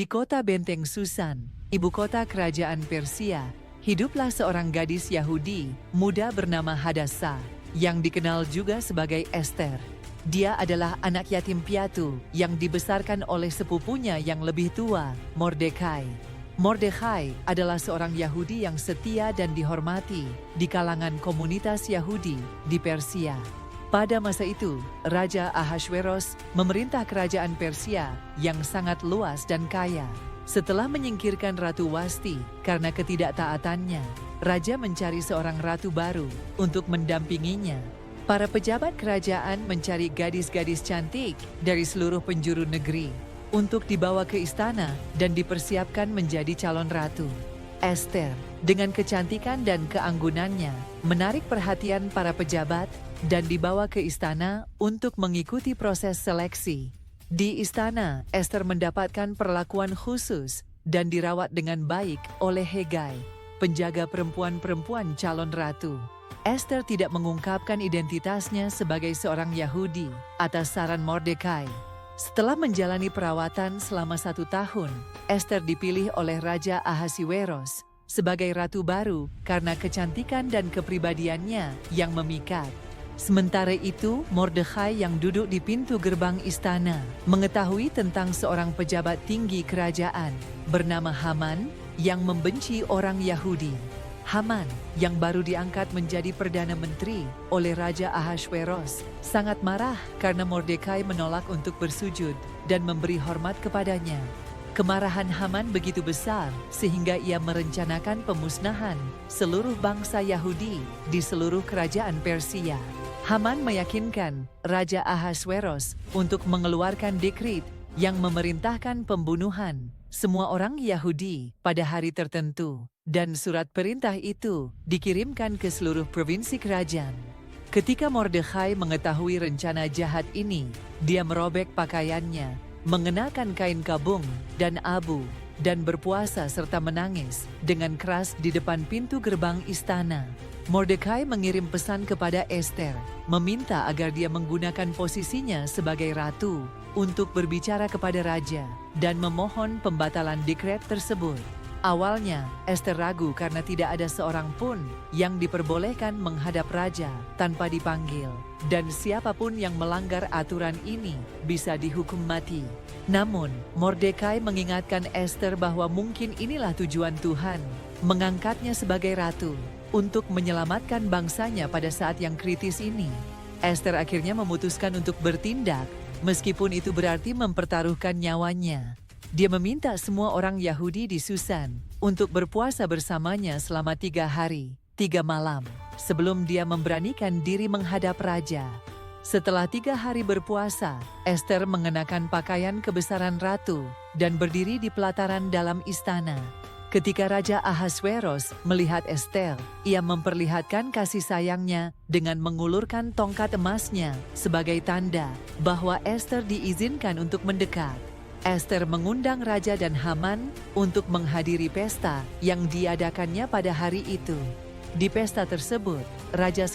kota benteng Susan, ibu kota kerajaan Persia, hiduplah seorang gadis Yahudi muda bernama Hadassah, yang dikenal juga sebagai Esther. Dia adalah anak yatim piatu yang dibesarkan oleh sepupunya yang lebih tua, Mordekai. Mordekai adalah seorang Yahudi yang setia dan dihormati di kalangan komunitas Yahudi di Persia. Pada masa itu, Raja Ahasveros memerintah kerajaan Persia yang sangat luas dan kaya. Setelah menyingkirkan Ratu Wasti karena ketidaktaatannya, Raja mencari seorang ratu baru untuk mendampinginya. Para pejabat kerajaan mencari gadis-gadis cantik dari seluruh penjuru negeri untuk dibawa ke istana dan dipersiapkan menjadi calon ratu. Esther, dengan kecantikan dan keanggunannya, menarik perhatian para pejabat dan dibawa ke istana untuk mengikuti proses seleksi. Di istana, Esther mendapatkan perlakuan khusus dan dirawat dengan baik oleh Hegai, penjaga perempuan-perempuan calon ratu. Esther tidak mengungkapkan identitasnya sebagai seorang Yahudi atas saran Mordekai. Setelah menjalani perawatan selama 1 tahun, Esther dipilih oleh Raja Ahasveros sebagai ratu baru karena kecantikan dan kepribadiannya yang memikat. Sementara itu, Mordekai yang duduk di pintu gerbang istana mengetahui tentang seorang pejabat tinggi kerajaan bernama Haman yang membenci orang Yahudi. Haman, yang baru diangkat menjadi Perdana Menteri oleh Raja Ahasveros, sangat marah karena Mordekai menolak untuk bersujud dan memberi hormat kepadanya. Kemarahan Haman begitu besar sehingga ia merencanakan pemusnahan seluruh bangsa Yahudi di seluruh kerajaan Persia. Haman meyakinkan Raja Ahasveros untuk mengeluarkan dekret yang memerintahkan pembunuhan semua orang Yahudi pada hari tertentu, dan surat perintah itu dikirimkan ke seluruh provinsi kerajaan. Ketika Mordekai mengetahui rencana jahat ini, dia merobek pakaiannya, mengenakan kain kabung dan abu, dan berpuasa serta menangis dengan keras di depan pintu gerbang istana. Mordekai mengirim pesan kepada Esther, meminta agar dia menggunakan posisinya sebagai ratu untuk berbicara kepada raja dan memohon pembatalan dekret tersebut. Awalnya, Esther ragu karena tidak ada seorang pun yang diperbolehkan menghadap raja tanpa dipanggil, dan siapapun yang melanggar aturan ini bisa dihukum mati. Namun, Mordekai mengingatkan Esther bahwa mungkin inilah tujuan Tuhan mengangkatnya sebagai ratu untuk menyelamatkan bangsanya pada saat yang kritis ini. Esther akhirnya memutuskan untuk bertindak, meskipun itu berarti mempertaruhkan nyawanya. Dia meminta semua orang Yahudi di Susan untuk berpuasa bersamanya selama 3 hari, 3 malam, sebelum dia memberanikan diri menghadap raja. Setelah 3 hari berpuasa, Esther mengenakan pakaian kebesaran ratu dan berdiri di pelataran dalam istana. Ketika Raja Ahasveros melihat Esther, ia memperlihatkan kasih sayangnya dengan mengulurkan tongkat emasnya sebagai tanda bahwa Esther diizinkan untuk mendekat. Esther mengundang Raja dan Haman untuk menghadiri pesta yang diadakannya pada hari itu. Di pesta tersebut, Raja